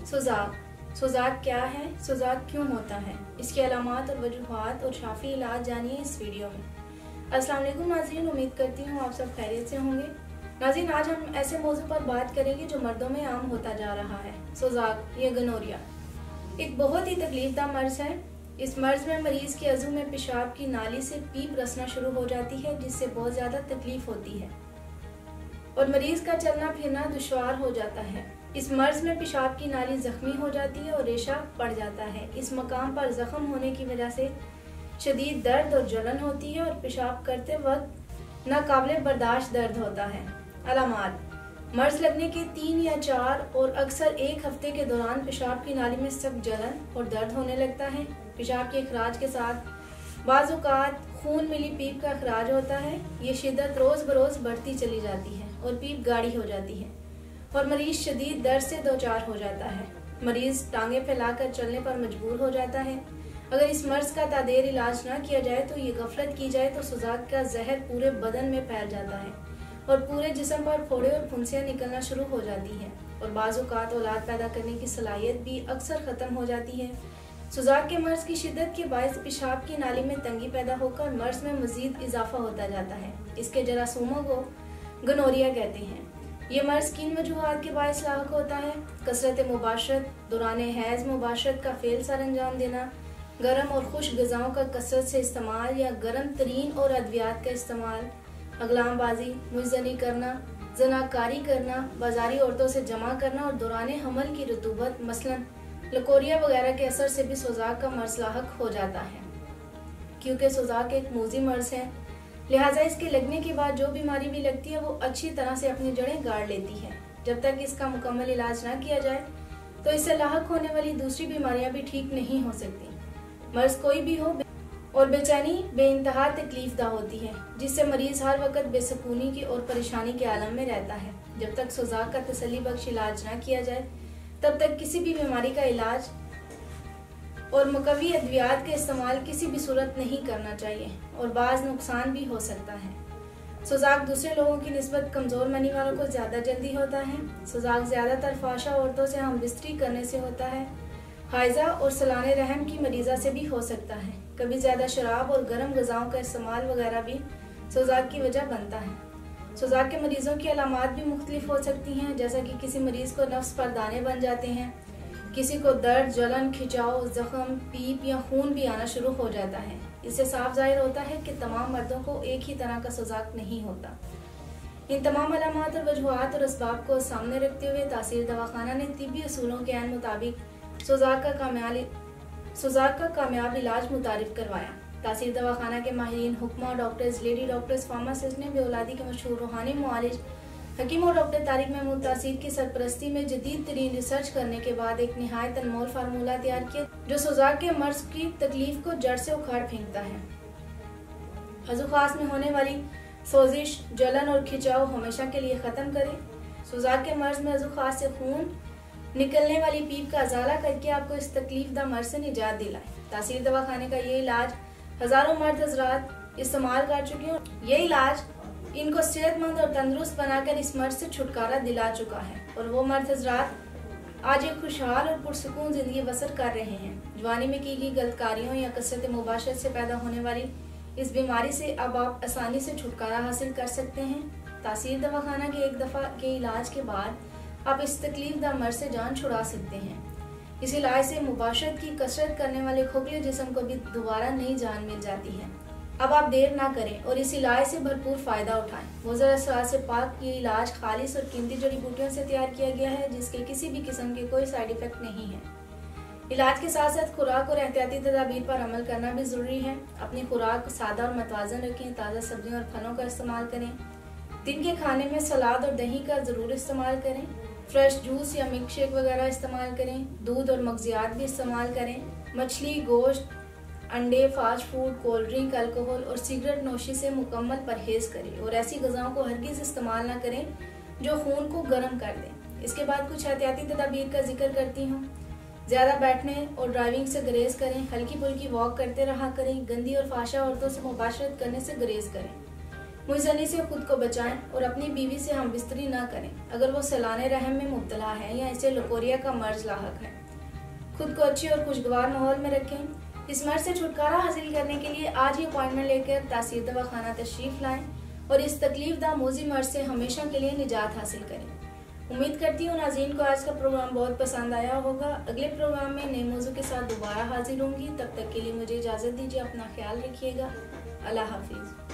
सोजाक क्या है, सोजाक क्यों होता है, इसके अलामात और वजूहात और शाफी इलाज जानिए इस वीडियो में। अस्सलाम वालेकुम नाज़रीन, उम्मीद करती हूँ आप सब खैरियत से होंगे। नाज़रीन, आज हम ऐसे मौजू पर बात करेंगे जो मर्दों में आम होता जा रहा है, सोजाक या गनोरिया। एक बहुत ही तकलीफदा मर्ज है। इस मर्ज में मरीज के अज़ू में पेशाब की नाली से पीप रसना शुरू हो जाती है, जिससे बहुत ज़्यादा तकलीफ होती है और मरीज का चलना फिरना दुश्वार हो जाता है। इस मर्ज में पेशाब की नाली जख्मी हो जाती है और रेशा पड़ जाता है। इस मकाम पर जख्म होने की वजह से शदीद दर्द और जलन होती है और पेशाब करते वक्त नाकाबिले बर्दाश्त दर्द होता है। अलामात: मर्ज लगने के 3 या 4 और अक्सर 1 हफ्ते के दौरान पेशाब की नाली में सख्त जलन और दर्द होने लगता है। पेशाब के अखराज के साथ बाज़ औक़ात खून मिली पीप का अखराज होता है। ये शिद्दत रोज़ बरोज़ बढ़ती चली जाती है और पीप गाढ़ी हो जाती है और मरीज शदीद दर्द से दोचार हो जाता है। मरीज टांगे फैलाकर चलने पर मजबूर हो जाता है। अगर इस मर्ज का तादेर इलाज न किया जाए तो ये गफलत की जाए तो सोजाक का जहर पूरे बदन में फैल जाता है और पूरे जिस्म पर फोड़े और फुंसियाँ निकलना शुरू हो जाती हैं और बाज़ औक़ात औलाद पैदा करने की सलाहियत भी अक्सर ख़त्म हो जाती है। सोजाक के मर्ज की शिद्दत के बायस पेशाब की नाली में तंगी पैदा होकर मर्ज में मजीद इजाफा होता जाता है। इसके जरासूमों को गनोरिया कहते हैं। ये मर्ज किन वजूहात के बायस लाक होता है? कसरत मुबाशरत, दौरान हैज़ मुबाशरत का फेल सर अंजाम देना, गर्म और खुश ग़िज़ाओं का कसरत से इस्तेमाल या गर्म तरीन और अद्वियात का इस्तेमाल, अगलामबाजी, मुजनी करना, जनाकारी करना, बाजारी औरतों से जमा करना और दौरान हमल की रतूबत मसलन लकोरिया वगैरह के असर से भी सोजाक का मर्ज लाक हो जाता है। क्योंकि सोजाक एक मूजी मर्ज है, लिहाजा इसके लगने के बाद जो बीमारी भी लगती है वो अच्छी तरह से अपनी जड़ें गाड़ लेती है। जब तक इसका मुकम्मल इलाज ना किया जाए तो इससे लाक होने वाली दूसरी बीमारियां भी ठीक नहीं हो सकती। मर्ज कोई भी हो और बेचैनी बेइंतहा तकलीफदा होती है, जिससे मरीज हर वक्त बेसकूनी की और परेशानी के आलम में रहता है। जब तक सोजाक का तसल्ली बख्श इलाज ना किया जाए तब तक किसी भी बीमारी का इलाज और मुकवी अद्वियात का इस्तेमाल किसी भी सूरत नहीं करना चाहिए और बाज़ नुकसान भी हो सकता है। सोजाक दूसरे लोगों की निस्बत कमज़ोर मनी वालों को ज़्यादा जल्दी होता है। सोजाक ज़्यादातर फाशा औरतों से हम बिस्तरी करने से होता है। हाइजा और सलाने रहम की मरीज़ा से भी हो सकता है। कभी ज़्यादा शराब और गर्म ग़िज़ाओं का इस्तेमाल वगैरह भी सोजाक की वजह बनता है। सोजाक के मरीज़ों की अलामात भी मुख्तलिफ हो सकती हैं, जैसा कि किसी मरीज़ को नफ्स पर दाने बन जाते हैं, किसी को दर्द, जलन, खिंचाव, जख्म, पीप या खून भी आना शुरू हो जाता है। इससे साफ जाहिर होता है कि तमाम मर्दों को एक ही तरह का सोजाक नहीं होता। इन तमाम अलामात और वजूहात और असबाब को सामने रखते हुए तासीर दवाखाना ने तिब्बी उसूलों के ऐन मुताबिक सोजाक का कामयाब इलाज मुतारिफ करवाया। तासीर दवाखाना के माहिरीन, हुक्मा, डॉक्टर्स, लेडी डॉक्टर्स, फार्मासिस्ट ने बेऔलादी के मशहूर रूहानी मुआलिज हकीम और डॉक्टर तारिक महमूद तासीर की सरपरस्ती में जदीद तरीन रिसर्च करने के बाद एक निहायत अनमोल फार्मूला तैयार किया जो सोजाक के मर्ज की तकलीफ को जड़ से उखाड़ फेंकता है। अज़ू खास में होने वाली सोजिश, जलन और खिंचाव हमेशा के लिए ख़त्म करें। सोजाक के मर्ज में अज़ू खास से खून निकलने वाली पीप का अजाला करके आपको इस तकलीफदा मर्ज से निजात दिलाए। तासीर दवाखाने का ये इलाज हज़ारों मर्द हज़रात इस्तेमाल कर चुके हैं। ये इलाज इनको सेहतमंद और तंदुरुस्त बनाकर इस मर्ज से छुटकारा दिला चुका है और वो मर्द हज़रात आज एक खुशहाल और पुरसुकून जिंदगी बसर कर रहे हैं। जवानी में की गई गलतकारियों या कसरत मुबाशरत से पैदा होने वाली इस बीमारी से अब आप आसानी से छुटकारा हासिल कर सकते हैं। तासीर दवाखाना के एक दफ़ा के इलाज के बाद आप इस तकलीफदा मर्ज से जान छुड़ा सकते हैं। इस इलाज से मुबाशरत की कसरत करने वाले खोखले जिस्म को भी दोबारा नई जान मिल जाती है। अब आप देर ना करें और इस इलाज से भरपूर फ़ायदा उठाएं। मुज़र असरार से पाक ये इलाज खालिस और कीमती जड़ी बूटियों से तैयार किया गया है, जिसके किसी भी किस्म के कोई साइड इफ़ेक्ट नहीं है। इलाज के साथ साथ खुराक और एहतियाती तदाबीर पर अमल करना भी ज़रूरी है। अपनी खुराक को सादा और मतवाज़न रखें। ताज़ा सब्जियों और फलों का इस्तेमाल करें। दिन के खाने में सलाद और दही का ज़रूर इस्तेमाल करें। फ्रेश जूस या मिल्क शेक वगैरह इस्तेमाल करें। दूध और मगज़ियात भी इस्तेमाल करें। मछली, गोश्त, अंडे, fast food, cold drink, alcohol और सिगरेट नोशी से मुकम्मल परहेज़ करें और ऐसी ग़िज़ाओं को हरगिज़ इस्तेमाल ना करें जो खून को गर्म कर दें। इसके बाद कुछ एहतियाती तदाबीर का जिक्र करती हूँ। ज़्यादा बैठने और ड्राइविंग से गुरेज करें। हल्की फुल्की वॉक करते रहा करें। गंदी और फाशा औरतों से मुबाशरत करने से गुरेज करें। मुइज़नी से खुद को बचाएं और अपनी बीवी से हम बिस्तरी न करें अगर वो सलाने रहम में मुब्तला है या इसे लकोरिया का मर्ज लाहक है। खुद को अच्छी और खुशगवार माहौल में रखें। इस मर्ज से छुटकारा हासिल करने के लिए आज ही अपॉइंटमेंट लेकर तासीर दवाखाना तशरीफ लाएं और इस तकलीफ मोजी मर्ज से हमेशा के लिए निजात हासिल करें। उम्मीद करती हूँ नाज़रीन को आज का प्रोग्राम बहुत पसंद आया होगा। अगले प्रोग्राम में नए मौजू के साथ दोबारा हाजिर होंगी। तब तक के लिए मुझे इजाज़त दीजिए। अपना ख्याल रखिएगा। अल्लाह हाफिज़।